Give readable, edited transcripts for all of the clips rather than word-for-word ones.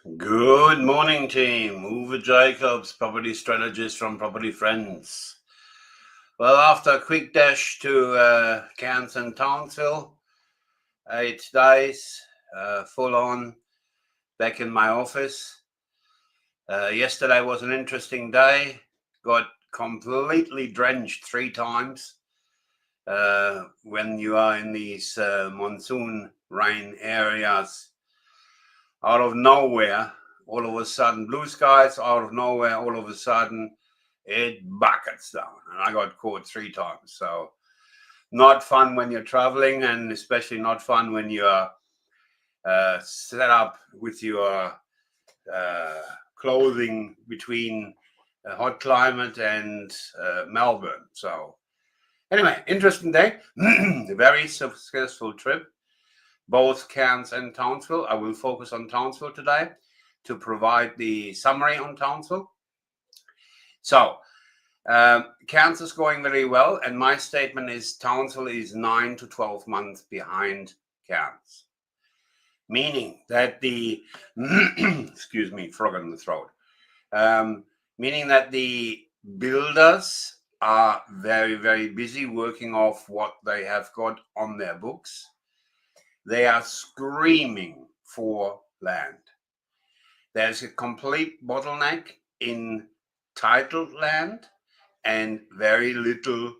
Good morning, team. Uwe Jacobs, property strategist from Property Friends. Well, after a quick dash to Cairns and Townsville, 8 days, full on, back in my office. Yesterday was an interesting day. Got completely drenched 3 times when you are in these monsoon rain areas. Out of nowhere, all of a sudden, blue skies, out of nowhere, all of a sudden, it buckets down. And I got caught 3 times. So not fun when you're traveling, and especially not fun when you're set up with your clothing between hot climate and Melbourne. So anyway, interesting day. Very successful trip. Both Cairns and Townsville. I will focus on Townsville today to provide the summary on Townsville. So, Cairns is going very well, and my statement is Townsville is 9 to 12 months behind Cairns. Meaning that the, excuse me, frog in the throat. Meaning that the builders are very, very busy working off what they have got on their books. They are screaming for land. There's a complete bottleneck in titled land and very little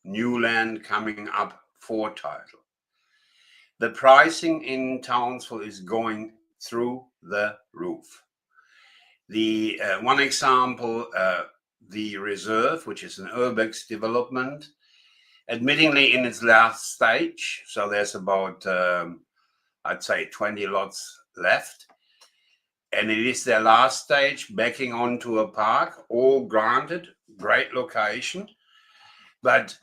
new land coming up for title. The pricing in Townsville is going through the roof. The one example, the Reserve, which is an urbex development, admittingly in its last stage, so there's about I'd say 20 lots left, and it is their last stage, backing onto a park, all granted, great location, but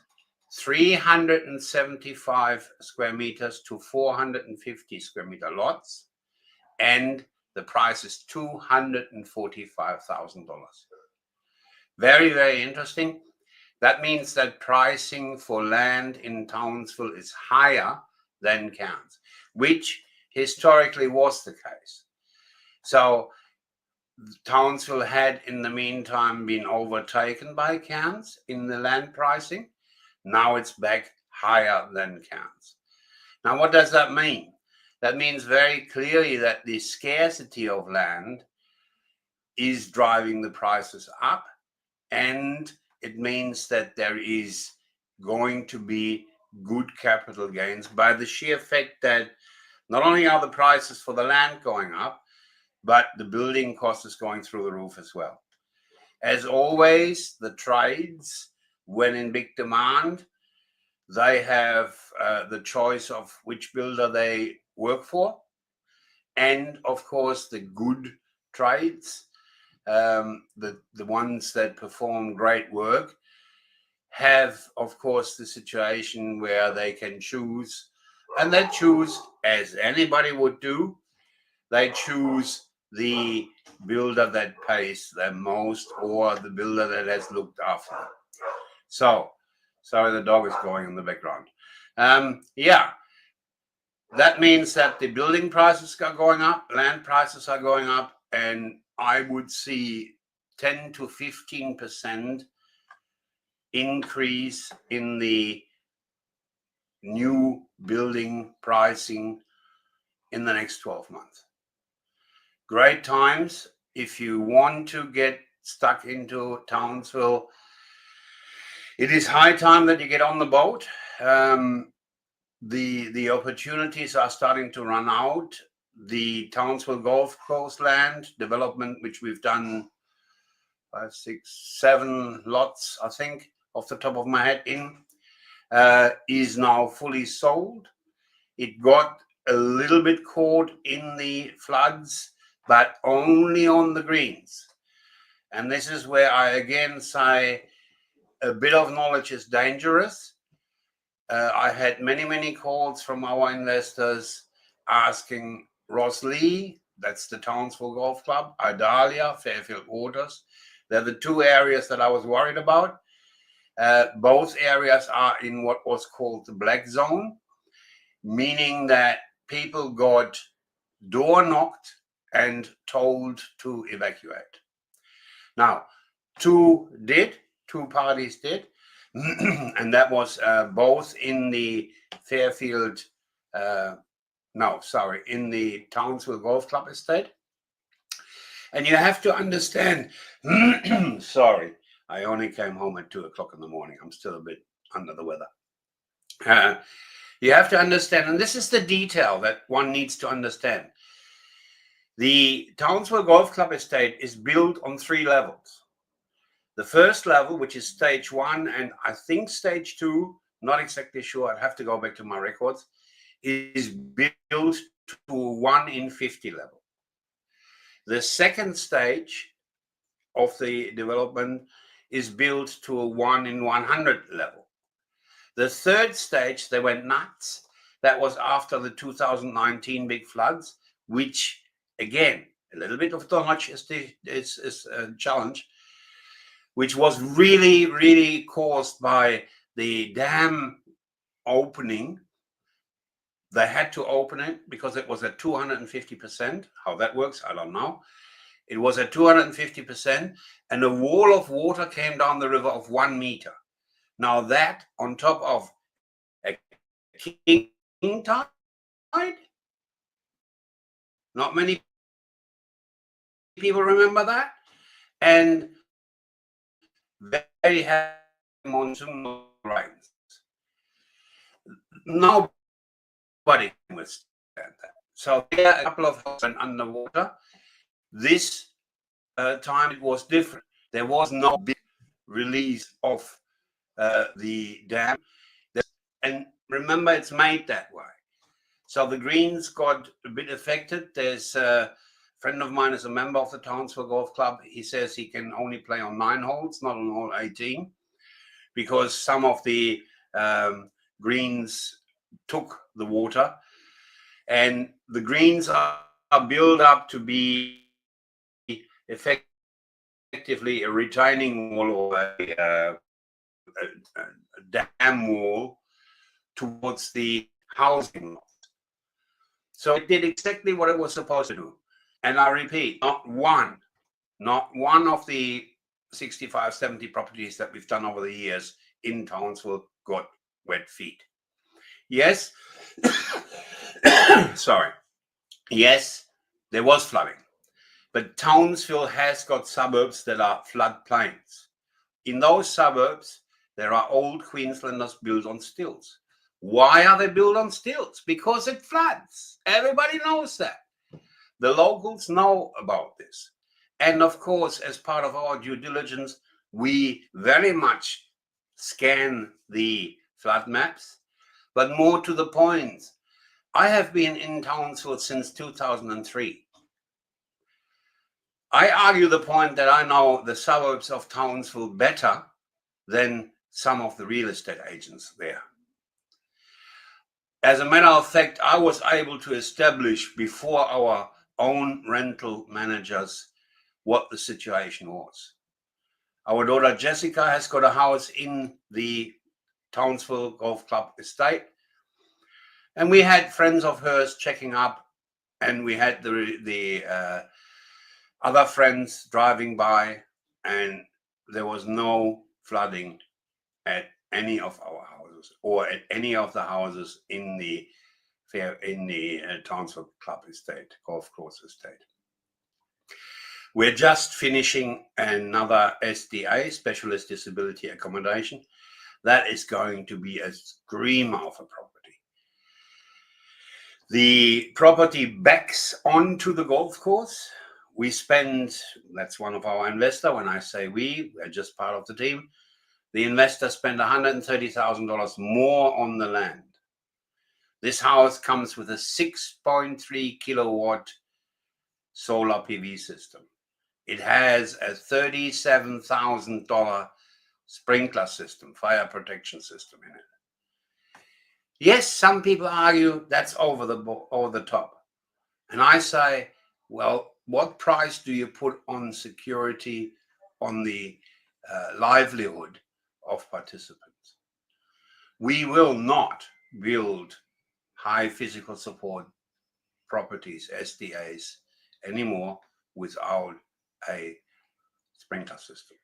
375 square meters to 450 square meter lots, and the price is $245,000. Very, very interesting. That means that pricing for land in Townsville is higher than Cairns, which historically was the case. So Townsville had in the meantime been overtaken by Cairns in the land pricing. Now it's back higher than Cairns. Now, what does that mean? That means very clearly that the scarcity of land is driving the prices up, and it means that there is going to be good capital gains by the sheer fact that not only are the prices for the land going up, but the building cost is going through the roof as well. As always, the trades, when in big demand, they have the choice of which builder they work for. And of course, the good trades, the ones that perform great work, have, of course, the situation where they can choose, and they choose, as anybody would do, they choose the builder that pays them most, or the builder that has looked after them. So, sorry, the dog is going in the background. Yeah, that means that the building prices are going up, land prices are going up, and I would see 10 to 15% increase in the new building pricing in the next 12 months. Great times if you want to get stuck into Townsville. It is high time that you get on the boat. The opportunities are starting to run out. The Townsville Golf Course land development, which we've done 5, 6, 7 lots, I think, off the top of my head, is now fully sold. It got a little bit caught in the floods, but only on the greens. And this is where I again say a bit of knowledge is dangerous. I had many calls from our investors asking Ross Lee, that's the Townsville Golf Club, Idalia, Fairfield Waters. They're the 2 areas that I was worried about. Both areas are in what was called the black zone, meaning that people got door knocked and told to evacuate. Now, two parties did, and that was both in the Fairfield, in the Townsville Golf Club estate. And you have to understand, sorry, I only came home at 2 o'clock in the morning. I'm still a bit under the weather. You have to understand, and this is the detail that one needs to understand. The Townsville Golf Club estate is built on 3 levels. The first level, which is stage 1, and I think stage 2, not exactly sure, I'd have to go back to my records, is built to a 1 in 50 level. The second stage of the development is built to a 1 in 100 level. The third stage, they went nuts. That was after the 2019 big floods, which, again, a little bit of dodge is a challenge, which was really, really caused by the dam opening. They had to open it because it was at 250%. How that works, I don't know. It was at 250%, and a wall of water came down the river of 1 meter. Now that, on top of a king tide, not many people remember that, and very heavy monsoon rains. Nobody can withstand that. So there a couple of houses went underwater. This time it was different. There was no big release of the dam. And remember, it's made that way. So the greens got a bit affected. There's a friend of mine is a member of the Townsville Golf Club. He says he can only play on 9 holes, not on all 18, because some of the greens took the water. And the greens are built up to be effectively a retaining wall or a dam wall towards the housing lot. So it did exactly what it was supposed to do. And I repeat, not one of the 65, 70 properties that we've done over the years in Townsville got wet feet. Yes, sorry. Yes, there was flooding. But Townsville has got suburbs that are floodplains. In those suburbs, there are old Queenslanders built on stilts. Why are they built on stilts? Because it floods. Everybody knows that. The locals know about this. And of course, as part of our due diligence, we very much scan the flood maps. But more to the point, I have been in Townsville since 2003. I argue the point that I know the suburbs of Townsville better than some of the real estate agents there. As a matter of fact, I was able to establish before our own rental managers what the situation was. Our daughter Jessica has got a house in the Townsville Golf Club estate, and we had friends of hers checking up, and we had the other friends driving by, and there was no flooding at any of our houses or at any of the houses in the Townsville Club estate, golf course estate. We're just finishing another SDA, Specialist Disability Accommodation. That is going to be a screamer of a property. The property backs onto the golf course. We spend, that's one of our investors. When I say we're just part of the team. The investor spent $130,000 more on the land. This house comes with a 6.3 kilowatt solar PV system. It has a $37,000 sprinkler system, fire protection system in it. Yes, some people argue that's over the top. And I say, well, what price do you put on security, on the livelihood of participants? We will not build high physical support properties, SDAs, anymore without a sprinkler system.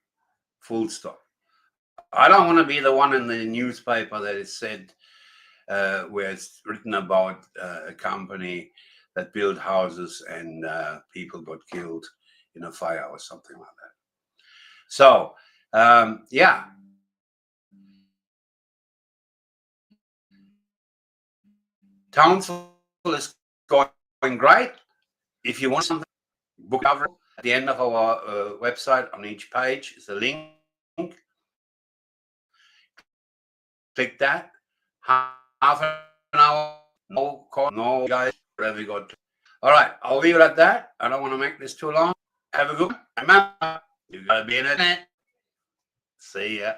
Full stop. I don't want to be the one in the newspaper that is said where it's written about a company that built houses and people got killed in a fire or something like that. So, yeah. Townsville is going great. If you want something, book cover at the end of our website. On each page is a link. Click that. Half an hour, no call, no guys, whatever you got. All right, I'll leave it at that. I don't want to make this too long. Have a good one. Remember, you gotta be in it. See ya.